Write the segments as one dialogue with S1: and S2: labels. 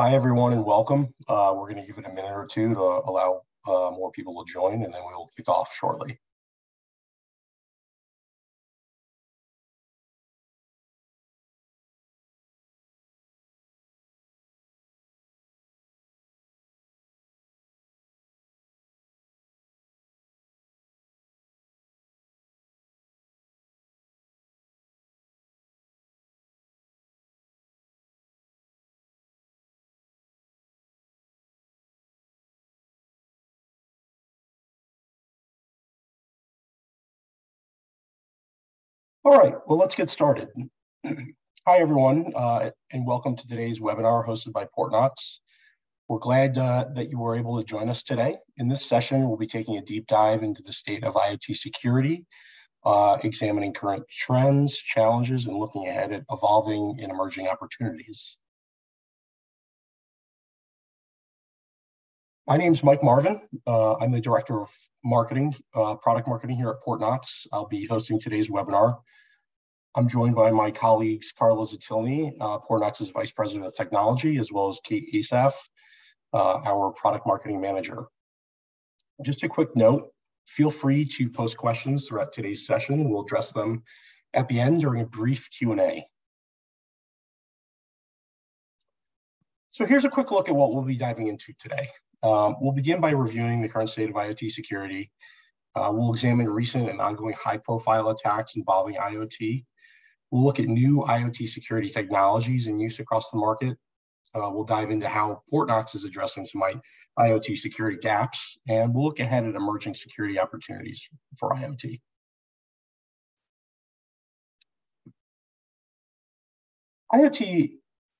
S1: Hi, everyone, and welcome. We're going to give it a minute or two to allow more people to join, and then we'll kick off shortly. All right, well, let's get started. Hi, everyone, and welcome to today's webinar hosted by Portnox. We're glad that you were able to join us today. In this session, we'll be taking a deep dive into the state of IoT security, examining current trends, challenges, and looking ahead at evolving and emerging opportunities. My name is Mike Marvin. I'm the Director of Marketing, Product Marketing here at Portnox. I'll be hosting today's webinar. I'm joined by my colleagues, Carla Zatilny, Portnox's Vice President of Technology, as well as Kate Asaf, our Product Marketing Manager. Just a quick note, feel free to post questions throughout today's session. We'll address them at the end during a brief Q&A. So here's a quick look at what we'll be diving into today. We'll begin by reviewing the current state of IoT security. We'll examine recent and ongoing high-profile attacks involving IoT. We'll look at new IoT security technologies in use across the market. We'll dive into how Portnox is addressing some IoT security gaps, and we'll look ahead at emerging security opportunities for IoT. IoT,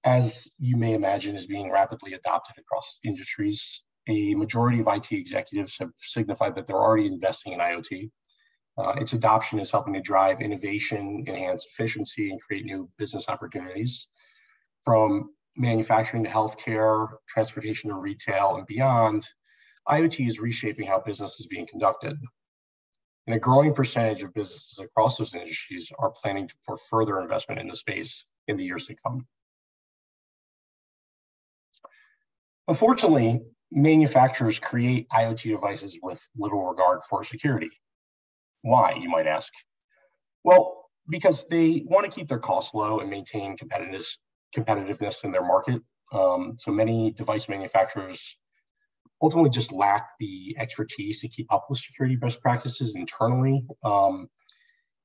S1: as you may imagine, is being rapidly adopted across industries. A majority of IT executives have signified that they're already investing in IoT. Its adoption is helping to drive innovation, enhance efficiency, and create new business opportunities. From manufacturing to healthcare, transportation to retail, and beyond, IoT is reshaping how business is being conducted. And a growing percentage of businesses across those industries are planning for further investment in the space in the years to come. Unfortunately, manufacturers create IoT devices with little regard for security. Why, you might ask? Well, because they want to keep their costs low and maintain competitiveness in their market. So many device manufacturers ultimately just lack the expertise to keep up with security best practices internally.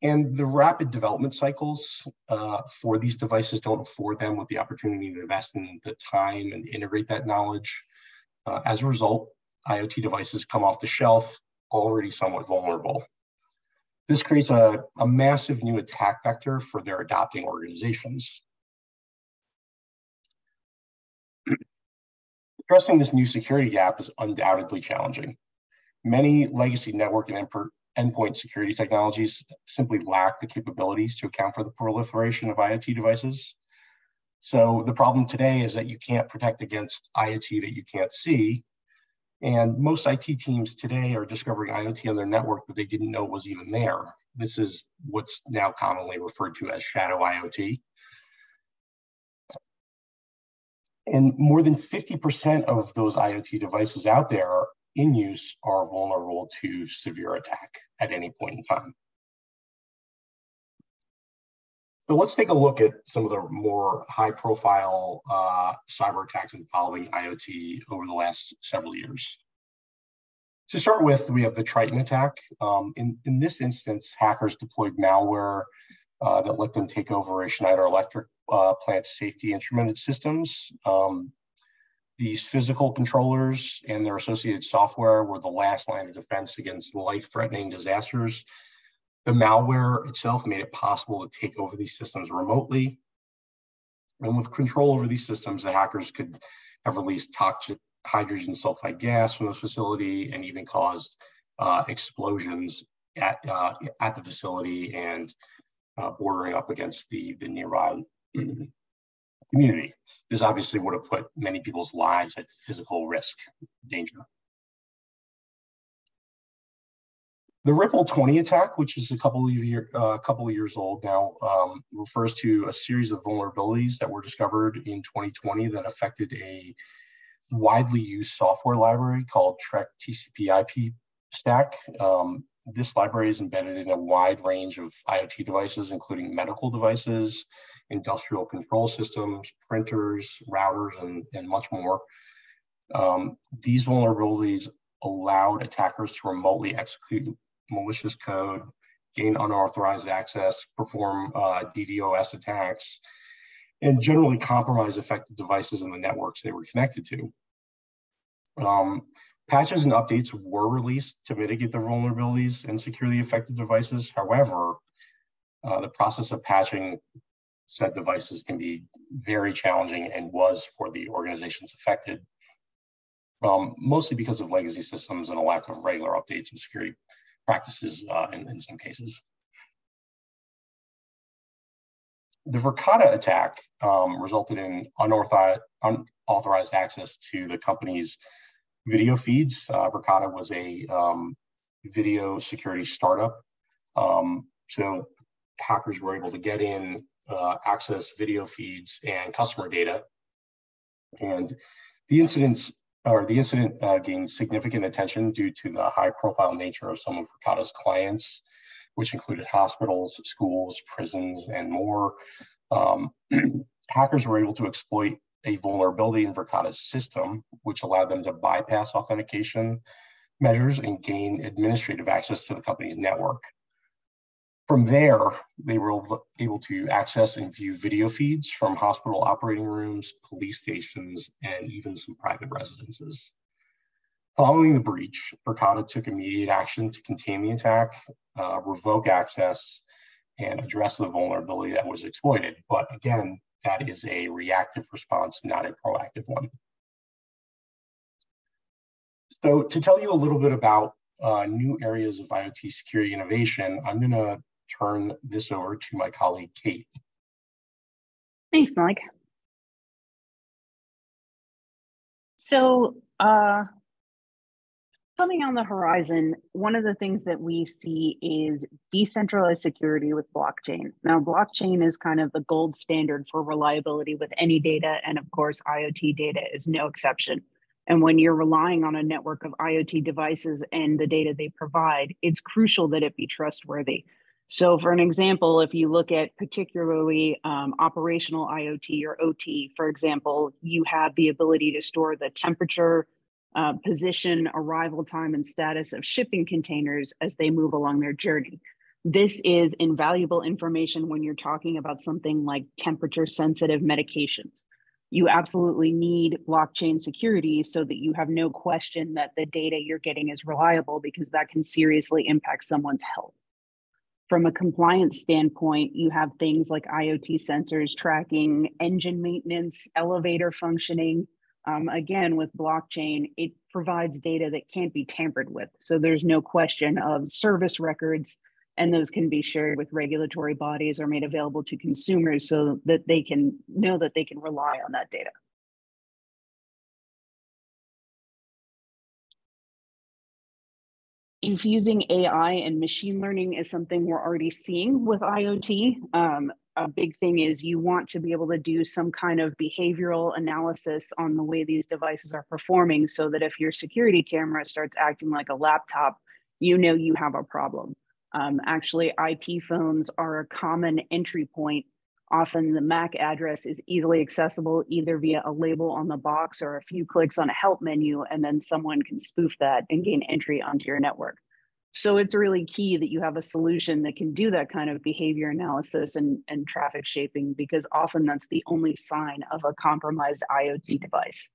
S1: And the rapid development cycles for these devices don't afford them with the opportunity to invest in the time and integrate that knowledge. As a result, IoT devices come off the shelf already somewhat vulnerable. This creates a massive new attack vector for their adopting organizations. Addressing this new security gap is undoubtedly challenging. Many legacy network and endpoint security technologies simply lack the capabilities to account for the proliferation of IoT devices. So the problem today is that you can't protect against IoT that you can't see. And most IT teams today are discovering IoT on their network that they didn't know was even there. This is what's now commonly referred to as shadow IoT. And more than 50% of those IoT devices out there in use are vulnerable to severe attack at any point in time. So let's take a look at some of the more high-profile cyber attacks involving IoT over the last several years. To start with, we have the Triton attack. In this instance, hackers deployed malware that let them take over a Schneider Electric plant safety instrumented systems. These physical controllers and their associated software were the last line of defense against life-threatening disasters. The malware itself made it possible to take over these systems remotely. And with control over these systems, the hackers could have released toxic hydrogen sulfide gas from the facility and even caused explosions at the facility and bordering up against the nearby community. This obviously would have put many people's lives at physical risk, danger. The Ripple 20 attack, which is a couple of years old now, refers to a series of vulnerabilities that were discovered in 2020 that affected a widely used software library called Trek TCP/IP stack. This library is embedded in a wide range of IoT devices, including medical devices, industrial control systems, printers, routers, and much more. These vulnerabilities allowed attackers to remotely execute malicious code, gain unauthorized access, perform DDoS attacks, and generally compromise affected devices and the networks they were connected to. Patches and updates were released to mitigate the vulnerabilities and secure the affected devices. However, the process of patching said devices can be very challenging and was for the organizations affected, mostly because of legacy systems and a lack of regular updates and security practices in some cases. The Verkada attack resulted in unauthorized access to the company's video feeds. Verkada was a video security startup. So hackers were able to get in, access video feeds and customer data. And the incident gained significant attention due to the high-profile nature of some of Verkada's clients, which included hospitals, schools, prisons, and more. Hackers were able to exploit a vulnerability in Verkada's system, which allowed them to bypass authentication measures and gain administrative access to the company's network. From there, they were able to access and view video feeds from hospital operating rooms, police stations, and even some private residences. Following the breach, Verkada took immediate action to contain the attack, revoke access, and address the vulnerability that was exploited. But again, that is a reactive response, not a proactive one. So to tell you a little bit about new areas of IoT security innovation, I'm going to turn this over to my colleague, Kate.
S2: Thanks, Mike. So coming on the horizon, one of the things that we see is decentralized security with blockchain. Now, blockchain is kind of the gold standard for reliability with any data, and of course, IoT data is no exception. And when you're relying on a network of IoT devices and the data they provide, it's crucial that it be trustworthy. So for an example, if you look at particularly operational IoT or OT, for example, you have the ability to store the temperature, position, arrival time, and status of shipping containers as they move along their journey. This is invaluable information when you're talking about something like temperature-sensitive medications. You absolutely need blockchain security so that you have no question that the data you're getting is reliable, because that can seriously impact someone's health. From a compliance standpoint, you have things like IoT sensors tracking engine maintenance, elevator functioning. Again, with blockchain, it provides data that can't be tampered with. So there's no question of service records, and those can be shared with regulatory bodies or made available to consumers so that they can know that they can rely on that data. Infusing AI and machine learning is something we're already seeing with IoT. A big thing is you want to be able to do some kind of behavioral analysis on the way these devices are performing, so that if your security camera starts acting like a laptop, you know you have a problem. Actually, IP phones are a common entry point. Often the MAC address is easily accessible either via a label on the box or a few clicks on a help menu, and then someone can spoof that and gain entry onto your network. So it's really key that you have a solution that can do that kind of behavior analysis and traffic shaping, because often that's the only sign of a compromised IoT device.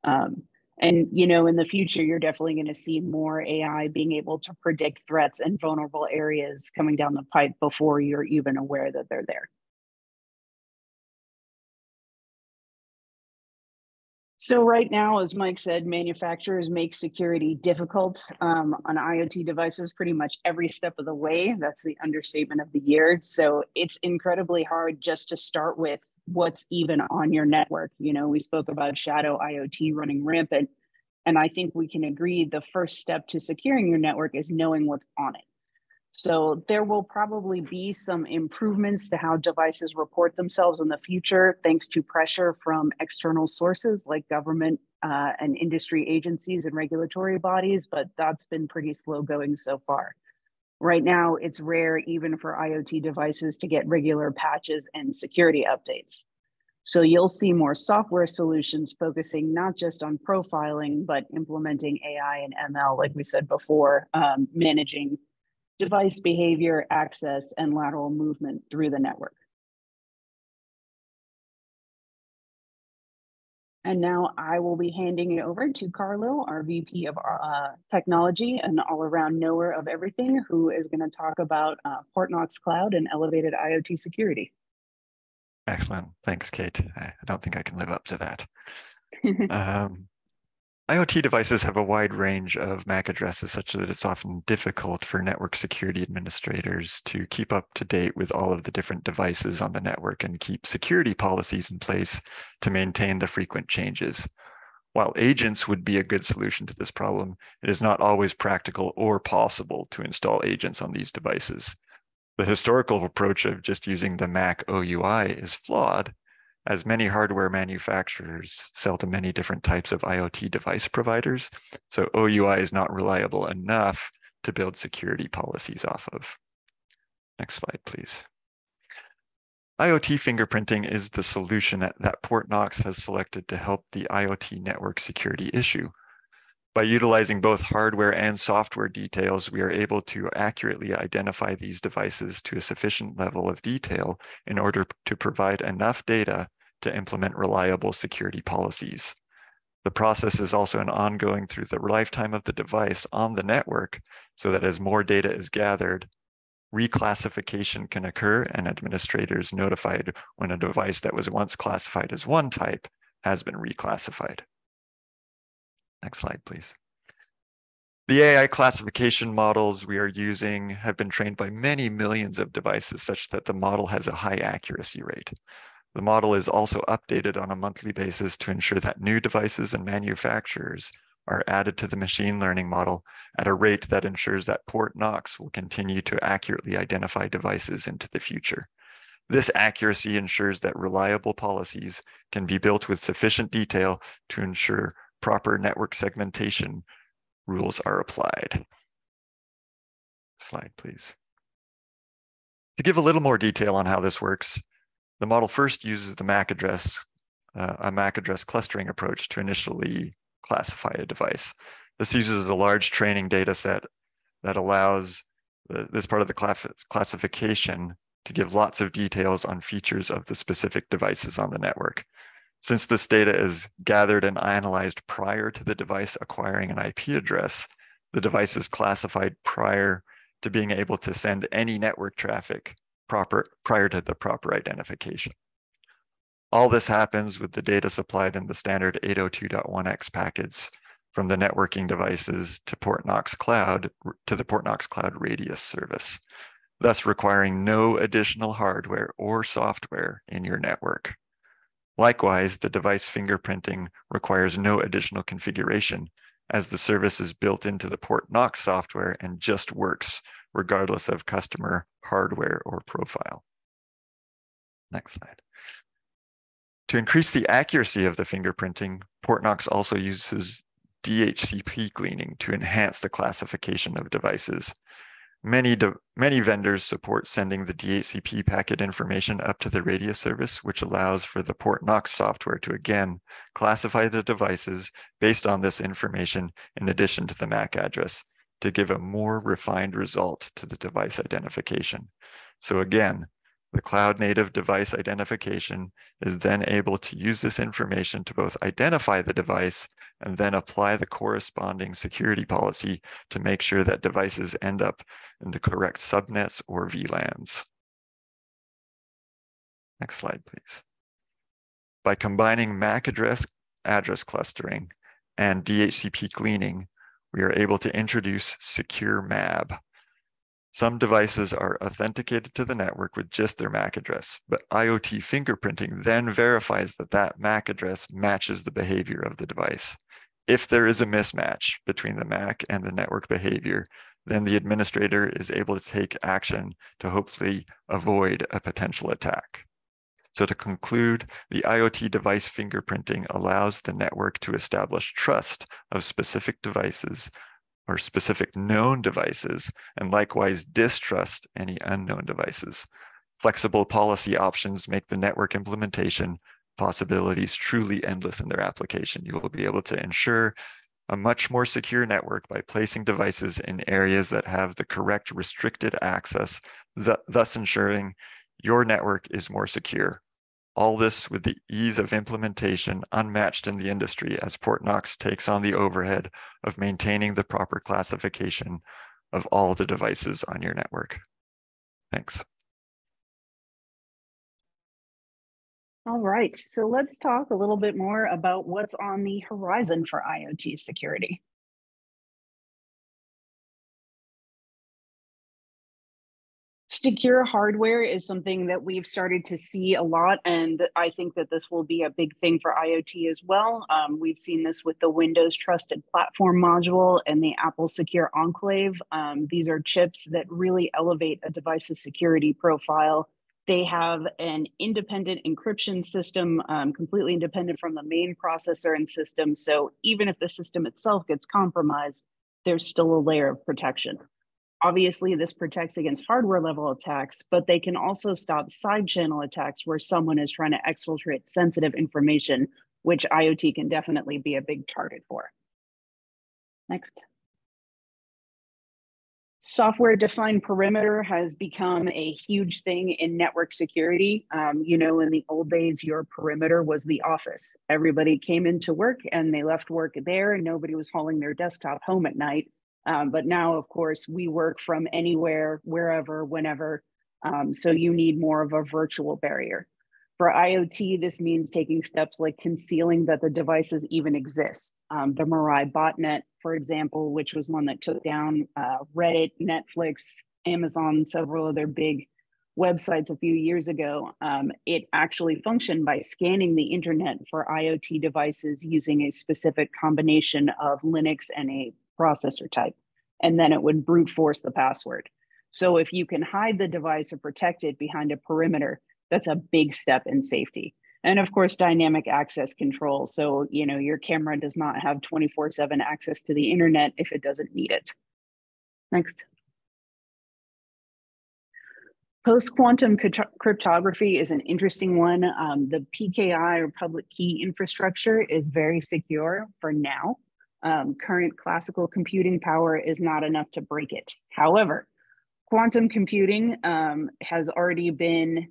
S2: And you know, in the future, you're definitely going to see more AI being able to predict threats and vulnerable areas coming down the pipe before you're even aware that they're there. So right now, as Mike said, manufacturers make security difficult on IoT devices pretty much every step of the way. That's the understatement of the year. So it's incredibly hard just to start with what's even on your network. You know, we spoke about shadow IoT running rampant, and I think we can agree the first step to securing your network is knowing what's on it. So there will probably be some improvements to how devices report themselves in the future, thanks to pressure from external sources like government and industry agencies and regulatory bodies, but that's been pretty slow going so far. Right now, it's rare even for IoT devices to get regular patches and security updates. So you'll see more software solutions focusing not just on profiling, but implementing AI and ML, like we said before, managing device behavior, access, and lateral movement through the network. And now I will be handing it over to Carlo, our VP of Technology and all-around knower of everything, who is going to talk about Portnox Cloud and elevated IoT security.
S3: Excellent. Thanks, Kate. I don't think I can live up to that. IoT devices have a wide range of MAC addresses such that it's often difficult for network security administrators to keep up to date with all of the different devices on the network and keep security policies in place to maintain the frequent changes. While agents would be a good solution to this problem, it is not always practical or possible to install agents on these devices. The historical approach of just using the Mac OUI is flawed, as many hardware manufacturers sell to many different types of IoT device providers, so OUI is not reliable enough to build security policies off of. Next slide, please. IoT fingerprinting is the solution that Portnox has selected to help the IoT network security issue. By utilizing both hardware and software details, we are able to accurately identify these devices to a sufficient level of detail in order to provide enough data to implement reliable security policies. The process is also ongoing through the lifetime of the device on the network, so that as more data is gathered, reclassification can occur and administrators notified when a device that was once classified as one type has been reclassified. Next slide, please. The AI classification models we are using have been trained by many millions of devices such that the model has a high accuracy rate. The model is also updated on a monthly basis to ensure that new devices and manufacturers are added to the machine learning model at a rate that ensures that Portnox will continue to accurately identify devices into the future. This accuracy ensures that reliable policies can be built with sufficient detail to ensure proper network segmentation rules are applied. Slide, please. To give a little more detail on how this works, the model first uses the MAC address, a MAC address clustering approach to initially classify a device. This uses a large training data set that allows this part of the classification to give lots of details on features of the specific devices on the network. Since this data is gathered and analyzed prior to the device acquiring an IP address, the device is classified prior to being able to send any network traffic prior to the proper identification. All this happens with the data supplied in the standard 802.1x packets from the networking devices to Portnox Cloud, to the Portnox Cloud Radius service, thus requiring no additional hardware or software in your network. Likewise, the device fingerprinting requires no additional configuration, as the service is built into the Portnox software and just works regardless of customer hardware or profile. Next slide. To increase the accuracy of the fingerprinting, Portnox also uses DHCP gleaning to enhance the classification of devices. Many vendors support sending the DHCP packet information up to the Radius service, which allows for the Portnox software to again classify the devices based on this information in addition to the MAC address to give a more refined result to the device identification. So again, the cloud-native device identification is then able to use this information to both identify the device and then apply the corresponding security policy to make sure that devices end up in the correct subnets or VLANs. Next slide, please. By combining MAC address clustering and DHCP gleaning, we are able to introduce secure MAB. Some devices are authenticated to the network with just their MAC address, but IoT fingerprinting then verifies that that MAC address matches the behavior of the device. If there is a mismatch between the MAC and the network behavior, then the administrator is able to take action to hopefully avoid a potential attack. So to conclude, the IoT device fingerprinting allows the network to establish trust of specific devices or specific known devices, and likewise distrust any unknown devices. Flexible policy options make the network implementation possibilities truly endless in their application. You will be able to ensure a much more secure network by placing devices in areas that have the correct restricted access, thus ensuring your network is more secure. All this with the ease of implementation unmatched in the industry, as Portnox takes on the overhead of maintaining the proper classification of all the devices on your network. Thanks.
S2: All right, so let's talk a little bit more about what's on the horizon for IoT security. Secure hardware is something that we've started to see a lot, and I think that this will be a big thing for IoT as well. We've seen this with the Windows Trusted Platform module and the Apple Secure Enclave. These are chips that really elevate a device's security profile. They have an independent encryption system, completely independent from the main processor and system. So even if the system itself gets compromised, there's still a layer of protection. Obviously, this protects against hardware level attacks, but they can also stop side channel attacks where someone is trying to exfiltrate sensitive information, which IoT can definitely be a big target for. Next. Software-defined perimeter has become a huge thing in network security. You know, in the old days, your perimeter was the office. Everybody came into work and they left work there and nobody was hauling their desktop home at night. But now, of course, we work from anywhere, wherever, whenever. So you need more of a virtual barrier. For IoT, this means taking steps like concealing that the devices even exist. The Mirai botnet, for example, which was one that took down Reddit, Netflix, Amazon, several other big websites a few years ago. It actually functioned by scanning the internet for IoT devices using a specific combination of Linux and a processor type, and then it would brute force the password. So if you can hide the device or protect it behind a perimeter, that's a big step in safety. And of course, dynamic access control. So, you know, your camera does not have 24/7 access to the internet if it doesn't need it. Next. Post-quantum cryptography is an interesting one. The PKI, or public key infrastructure, is very secure for now. Current classical computing power is not enough to break it. However, quantum computing has already been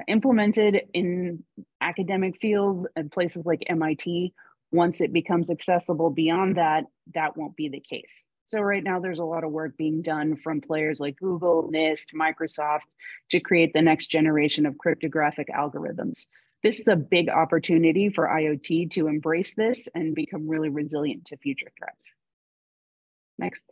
S2: implemented in academic fields and places like MIT. Once it becomes accessible beyond that, that won't be the case. So right now there's a lot of work being done from players like Google, NIST, Microsoft to create the next generation of cryptographic algorithms. This is a big opportunity for IoT to embrace this and become really resilient to future threats. Next.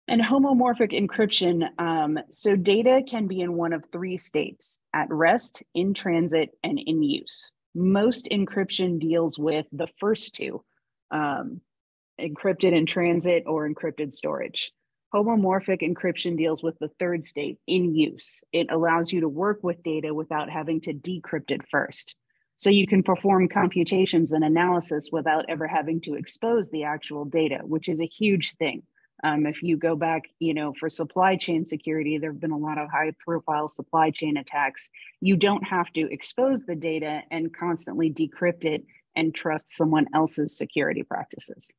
S2: And homomorphic encryption. So data can be in one of three states: at rest, in transit, and in use. Most encryption deals with the first two, encrypted in transit or encrypted storage. Homomorphic encryption deals with the third state, in use. It allows you to work with data without having to decrypt it first. So you can perform computations and analysis without ever having to expose the actual data, which is a huge thing. If you go back, you know, for supply chain security, there have been a lot of high profile supply chain attacks. You don't have to expose the data and constantly decrypt it and trust someone else's security practices.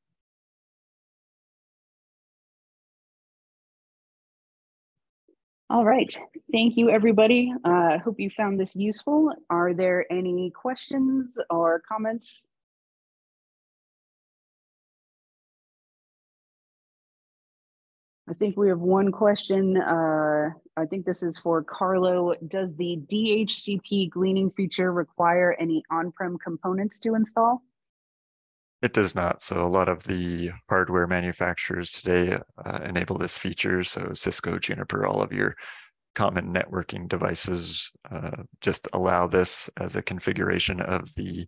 S2: All right, thank you, everybody. I hope you found this useful. Are there any questions or comments? I think we have one question. I think this is for Carlo. Does the DHCP gleaning feature require any on-prem components to install?
S3: It does not. So a lot of the hardware manufacturers today enable this feature. So Cisco, Juniper, all of your common networking devices just allow this as a configuration of the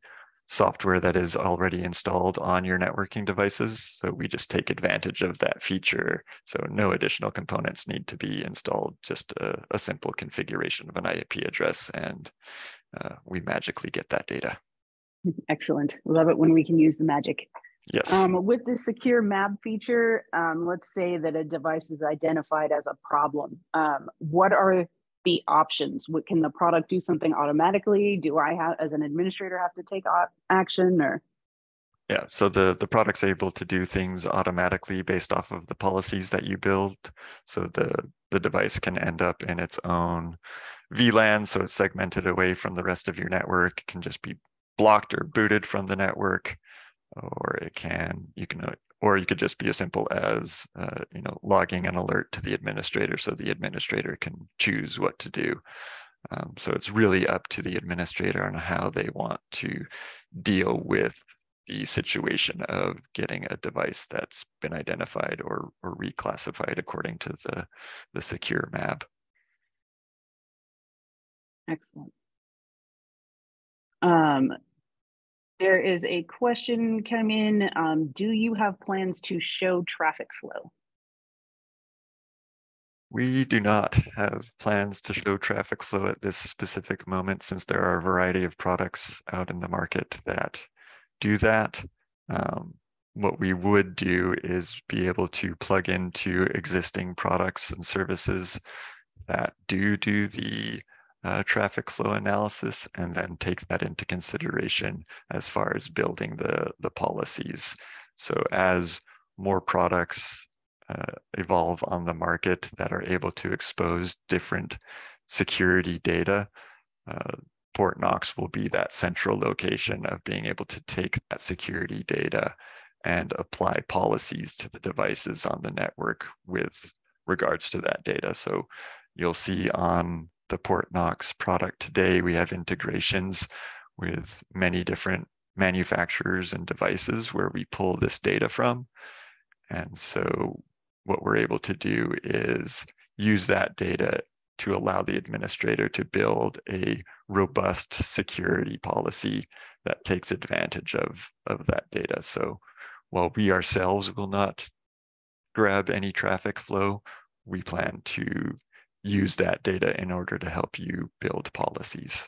S3: software that is already installed on your networking devices. So we just take advantage of that feature. So no additional components need to be installed, just a simple configuration of an IP address, and we magically get that data.
S2: Excellent. Love it when we can use the magic.
S3: Yes.
S2: With the secure map feature, let's say that a device is identified as a problem. What are the options? Can the product do something automatically? Do I have, as an administrator, have to take action, or?
S3: Yeah, so the product's able to do things automatically based off of the policies that you build. So the device can end up in its own VLAN, so it's segmented away from the rest of your network. It can just be blocked or booted from the network, or you could just be as simple as logging an alert to the administrator, so the administrator can choose what to do. So it's really up to the administrator on how they want to deal with the situation of getting a device that's been identified or reclassified according to the secure map.
S2: Excellent. There is a question come in. Do you have plans to show traffic flow?
S3: We do not have plans to show traffic flow at this specific moment, since there are a variety of products out in the market that do that. What we would do is be able to plug into existing products and services that do the traffic flow analysis, and then take that into consideration as far as building the policies. So as more products evolve on the market that are able to expose different security data, Portnox will be that central location of being able to take that security data and apply policies to the devices on the network with regards to that data. So you'll see on the Portnox product today, we have integrations with many different manufacturers and devices where we pull this data from. And so what we're able to do is use that data to allow the administrator to build a robust security policy that takes advantage of that data. So while we ourselves will not grab any traffic flow, we plan to use that data in order to help you build policies.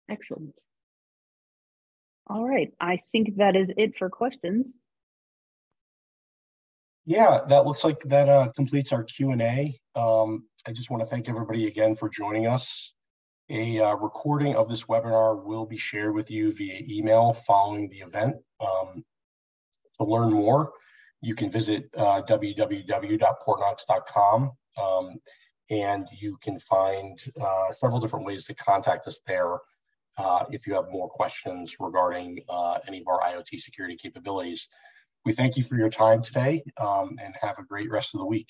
S2: Excellent. All right, I think that is it for questions.
S1: Yeah, that looks like that completes our Q&A. I just want to thank everybody again for joining us. A recording of this webinar will be shared with you via email following the event. To learn more, you can visit www.portnox.com, and you can find several different ways to contact us there if you have more questions regarding any of our IoT security capabilities. We thank you for your time today, and have a great rest of the week.